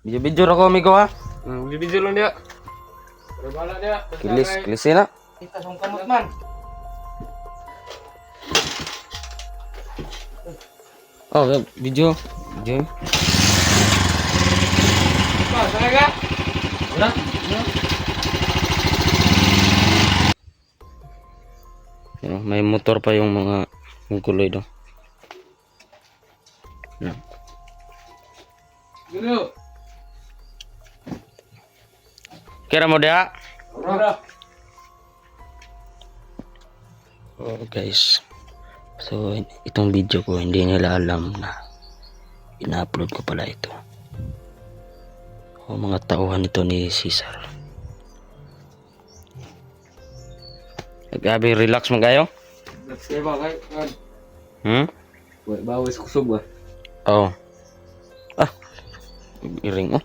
Video ako amigo ha. Video lang dia. Bala dia. Kilis na. Kita song kamot man. Oh, video. Pa, sanay ka? Wala. May motor pa yung mga kuloy do. Yan. Guru. Kira mo dia? Ora. Oh guys. So itong video ko hindi nila alam na ina-upload ko pala ito. O mga tauhan ito ni Cesar. Gabi relax mo kayo? Let's go ba kay. Wait, bawis kusog ba? Oh. Ah. Iring oh.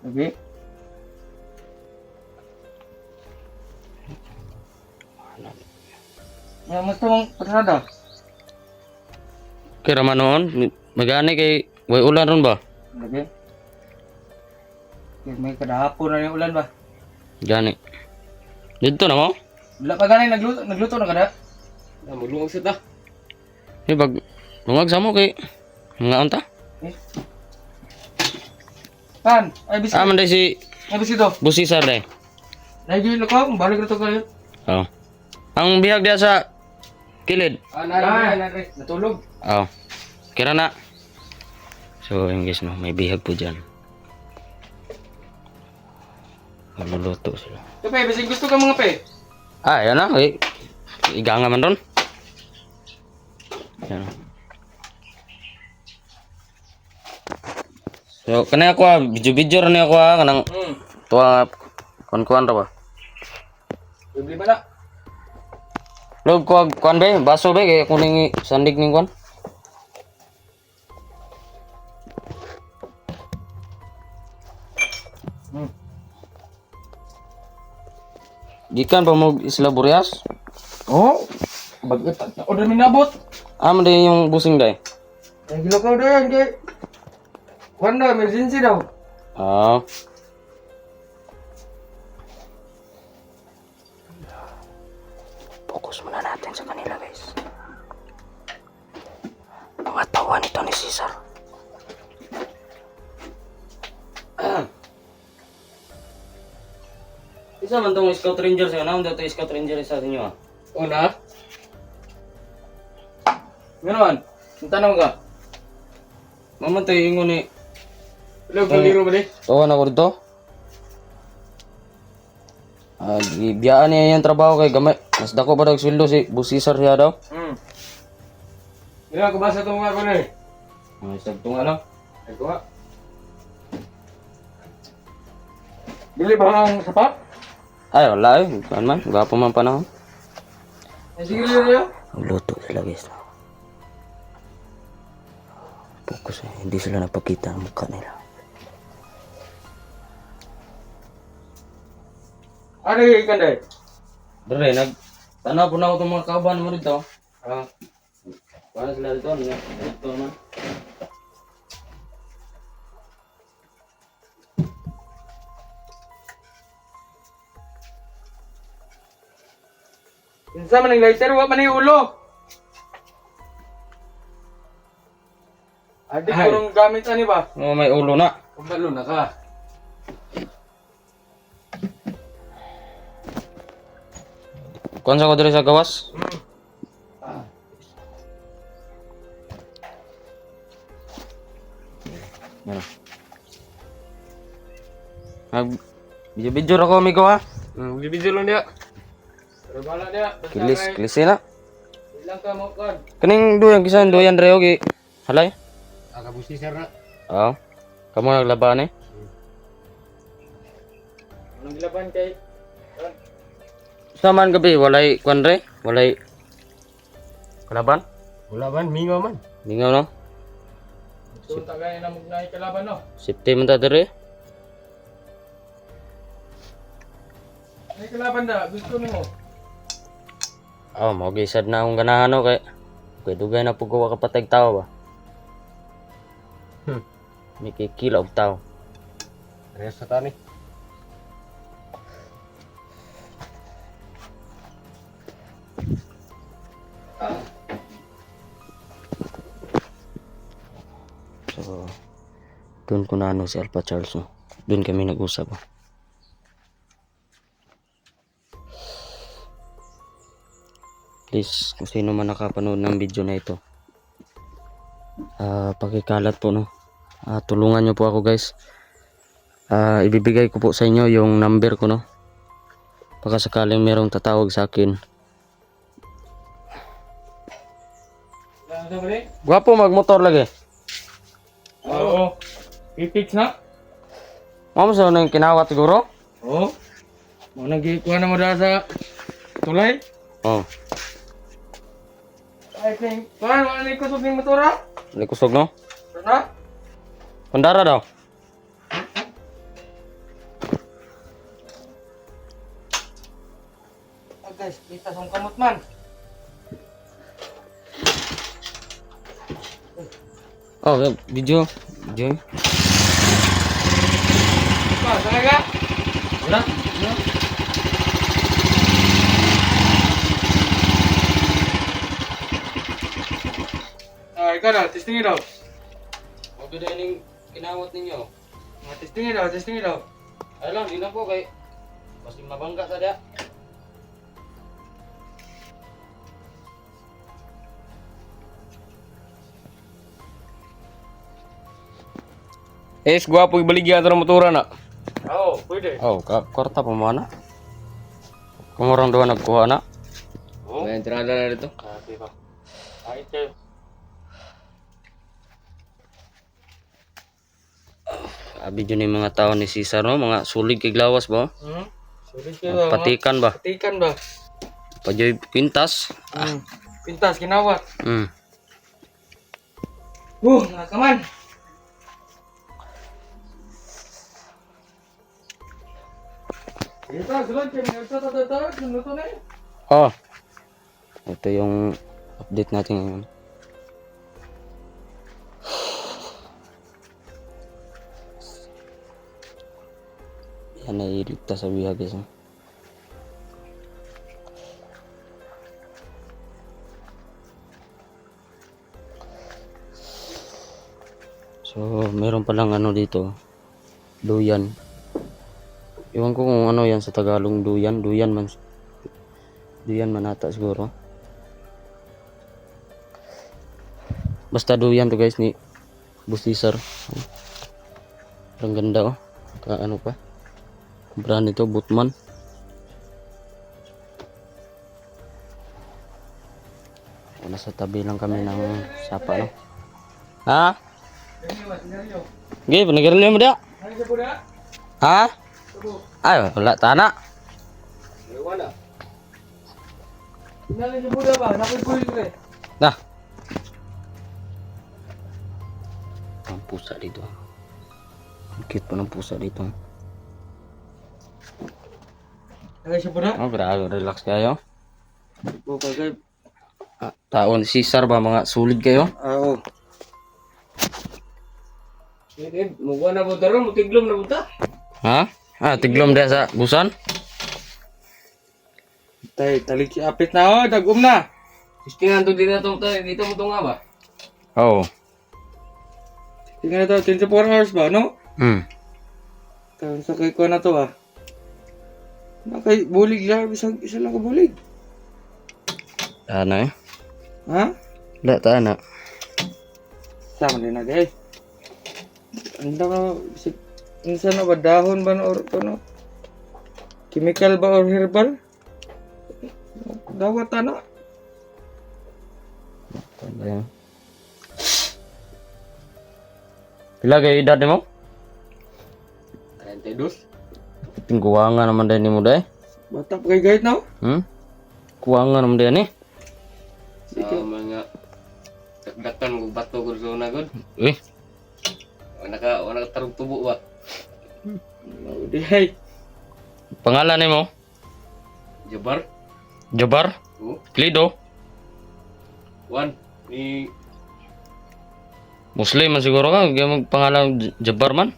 Okay. Ya, mas mong pasada. Kira man noon, magani kay way ulan ron ba? Okay. May kadahapon na yung ulan ba? Gani. Dito na mo? Wala pa ganay nagluto na kada. Magluwag sita. Bag lungag sa mo kay nga unta? Kan, ay bisito. Man day si Ay bisito. Boss Cesar day. Lagi ko, balik na to kayo. Oh. Ang bihag dia sa kilid. Nari. Natulog. Oh. Kira na. So, yung guys no, may bihag po diyan. Magluluto sila. Ito pe, bisig gusto ka mga pe. Ah, yan na. Eh. Iga nga man ron. Yan. So, kanaya ako video rin ako kanang tuwa kuan ra ba? Bibili ba na? Log ko kuan ba? Baso ba kay kuning sandig ning kuan? Gikan pa mo Isla Boreas? Oh. Bagit. Order minabot. Amo din yung busing day. Ay gilo ka din kay. Wanda emergency daw. Ah. Fokus muna natin sa kanila, guys. Mga tawan ito ni Cesar. Isa man tong Scout Ranger sa'yo. Naman daw ito Scout Ranger sa inyo ah. Una. Ganoon? Tanong ka. Mamatay ingon ni. Log liro ba di? Tawan ako dito. Biyaan niya yung trabaho kay gamay. Mas dako ba daw sweldo si Boss Cesar siya daw? Gila ko basa tong ako ni. Ay, sagto nga lang. Ay ko. Bili ba ang sapat? Ay, wala eh. Kuan man, gwapo man panahon. Ay sige liro. Luto sila guys. Fokus eh. Hindi sila napakita ang mukha nila. Ano yung ikan dahil? Dere, tanaw po na ako itong mga kauban mo dito. Paano sila dito? Dito naman. Insa man ang lighter, wa man yung ulo. Adik ko nung gamit ani ba? Oh, may ulo na. Kumbalo na ka. Kuan sa ko dere sa gawas. Ano? Video ako amigo ha. Video lang dia. Pero bala dia. Kilis na. Ilang ka mo kan. Kaning duyan kisan duyan reo gi. Halay. Akabusi sir na. Oo. Kamu naglaban eh. Anong gilaban kay? Saman gabi walay kuan re, walay kalaban. Wala man, mingaw man. Mingaw no. So tagay na mugnay kalaban no. Safety man ta dere. Ay kalaban da, gusto mo. Oh, mo gisad na akong ganahan no kay dugay na pug ko kapatag tao ba. May kikilaw tao. Rest sa tani. So, doon ko na ano si Alpha Charles, no? Doon kami nag-usap. Oh. Please, kung sino man nakapanood ng video na ito, pakikalat po, no? Tulungan nyo po ako, guys. Ibibigay ko po sa inyo yung number ko, no? Baka sakaling merong tatawag sa akin. Gwapo magmotor lagi. Oo. I-fix na? Mamo sa nang kinawat siguro? Oo. Mo nagikuha na mo dahil sa tulay? Oh, I think. Paano ano yung kusog ng motora? likusog, no? Na? Pandara daw. Guys, kita sa kamot man. Oh, video. Video. Pa, talaga? Wala. Ikaw daw, testingin daw. Huwag na yung kinawat ninyo. Testingin daw, testingin daw. Ay lang, di na po kay kasi mabangga sa dia. Gwapo ibaligya ito ng motora na. Oo, pwede. Oh, korta pa mo na. Kung orang doon nagkuha na. Oo. May entrada na dito. Sabi ba? Ay, kayo. Video ni mga tao ni Cesar, no? Mga sulig kay glawas ba? Sulit kayo. Patikan ba? Patikan ba? Pajoy pintas. Pintas, kinawat. Hmm. Nakaman. Ito, sulod kayo. Ito na yun. Oh. Ito yung update natin ngayon. Yan ay ligtas sa biya, guys. So, meron palang ano dito. Duyan. Iwan ko kung ano yan sa Tagalog, duyan. Duyan man ata siguro. Basta duyan to, guys, ni Boss Cesar. Ang ganda, oh. Ano pa? Brand ito, Butman. Nasa tabi lang kami ng sapa, no? Ha? Gih, panagirilyo mo dia? Ano siya po na? Ha? Ay, wala, tana. Wala. Inalin siya po na ba? Napoy-poy ko eh. Dah. Ang pusa dito. Ang cute pa ng pusa dito. Ano siya po na? Oh, grabe, relax kayo. Okay, kayo. Taon si Cesar ba, mga sulit kayo? Oo. Mukha na po taro, mutiglom na po ta. Ha? Tiglom dia sa busan? Talik si apit na dagom na. Tistingan to din na itong dito mo ito nga ba? Oo. Tingnan na ito, 24 hours ba, no? Kaya sa kay ko na to Nakay bulig lang, isa lang ko bulig. Ano eh? Ha? Wala, tana. Sama din na guys. Anda ka, insa na ba, dahon ba na or ito no? Chemical ba or herbal? Dawat na. Ano yan? Pila kayo edad mo? 32. Kuwangan naman din ni mo dahil. Bata pa kay guide na. Kuwangan naman din eh. Sa mga dakdakan mo bato ko sa una gud. Wala ka tarong tubo ba? Dihay. Pangalan ni mo? Jabar. Jabar? Oh. Klido? One. Ni Muslim man siguro ka. Kaya magpangalan Jabar man.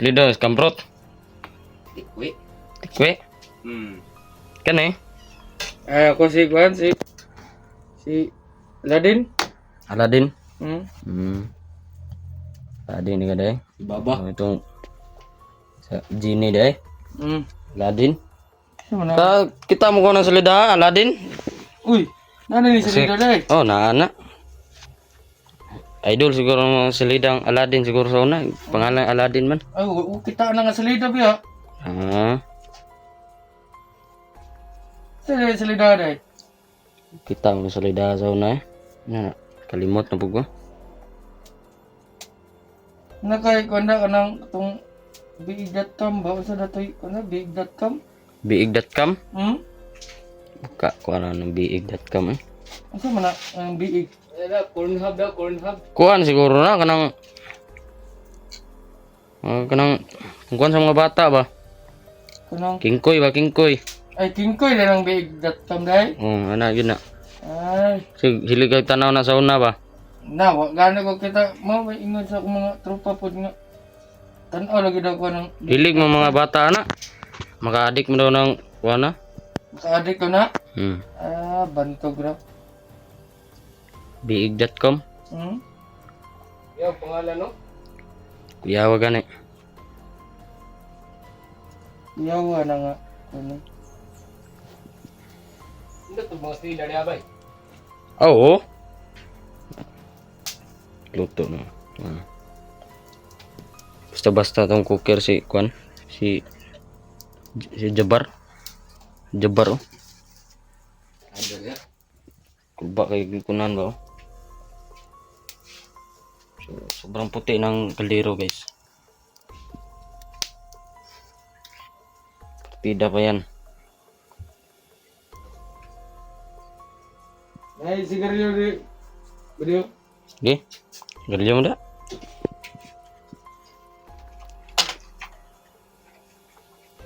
Lido, kamprot. Tikwi. Tikwe. Kan eh? Ay, ako si Kwan, si Ladin. Aladin. Hmm? Aladin ni kada eh. Baba. Itong sa Genie deh. Hmm. Aladin. Sama na. Kita mo ko ng salida, Aladin. Uy, nana ni sa dito day. Oh, naana. Idol siguro ng salidang Aladin siguro sa una. Pangalan Aladin man. Ay, kita na nga salida biya. Sa salida day. Kita mo ng salida sa una eh. Na, kalimot na po ko. Nakay kanda ka ng itong biig.com ba? Sa datoy ko na, biig.com? Biig.com? Hmm? Ka, kuha na ng biig.com eh. Asa man na ang biig? Cornhub daw, cornhub. Kuhan siguro na kanang kuhan sa mga bata ba? Kanang, Kingkoy ba, kingkoy? ay, kingkoy na ng biig.com day. Ana gina. Ay, Sig hilig kay tanaw na sa una ba? na, gano'n ko kita, may ingon sa akong mga tropa po nga. Tanaw lagi daw ko ng, Hilig mo mga bata na. Maka-addict mo daw ng kuha na. maka-addict ko na. Hmm. Bantog raw. Biig.com. Hmm? Yung pangalan no? Kuyawa gani. Yawa na nga. Ano? Hindi ito mga sila niya ba? Oo. Luto na. Basta-basta tong cooker si Kwan. Si Jabar. Jabar oh. Ada ya. Kulba kay kunan ba oh. So, sobrang puti ng kaldero guys. Partida pa yan. Ay, sigarilyo di. Video. Okay. Galing mo da.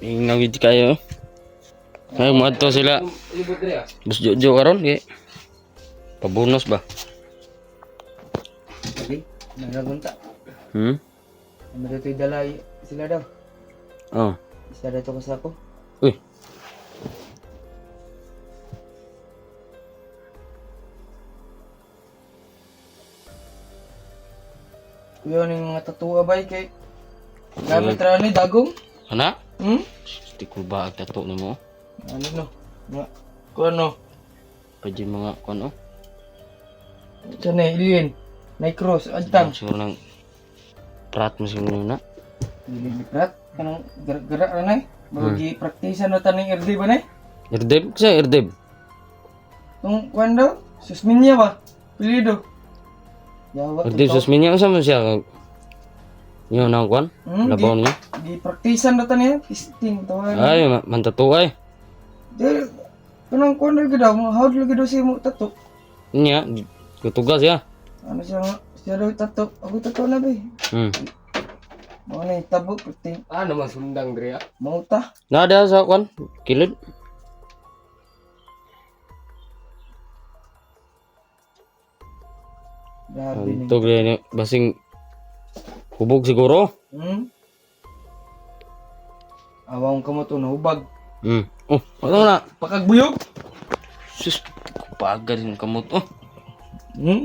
Ingawid kayo. Ay, maadto sila. Libot rin ah. Bus jojo karon kay pabonus ba? Lagi, nagagunta. Hmm? Ano dito yung dalay sila daw. Oh. Isa dito ko sa ako. Uy. Yun yung mga tatua ba kay gamit ra ni dagong. Ana? Hmm? Di ko ba ang tato nimo? Ano no? Mga kuno. Pwede mga kuno. Sana alien. Nay cross adtang. Siguro nang prat mo siguro na. Dili mikrat kanang gara ra nay. Magi praktisan na taning RD ba nay? Irdeb sa irdeb. Tung kwando susminya ba? Pilido. Yawa. Irdeb sa sminya sa man siya. Yo nang kwan. Labaw niya. Di praktisan na tani pisting tawag. Ay, man tato ay. Di kanang kwando gid daw mo hawd lagi daw si mo tato. Nya, kutugas ya. Ano siya nga? Siya daw tato. Ako tato na ba eh. Mga na yung tabo, puting. Ano mas sundang diri ah. Mauta. Nada sa kwan. Kilid. Grabe ni. Tog ni basing hubog siguro. Awang ka mo to, nahubag. Oh, ano na? Pakagbuyog. Sus, pagad yung kamot. Oh.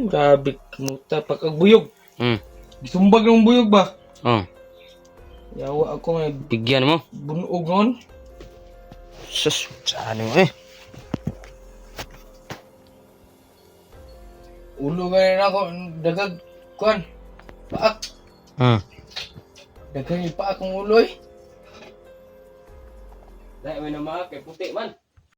Grabe kamuta, pakagbuyog. Gisumbag ng buyog ba? Oh, Yawa ako may bigyan mo. bunog noon. Sus, saan mo eh? Ulo ganyan ako, dagag, kuan. Paak. Dagag yung paak ng ulo eh. Dahil may nama kay puti man.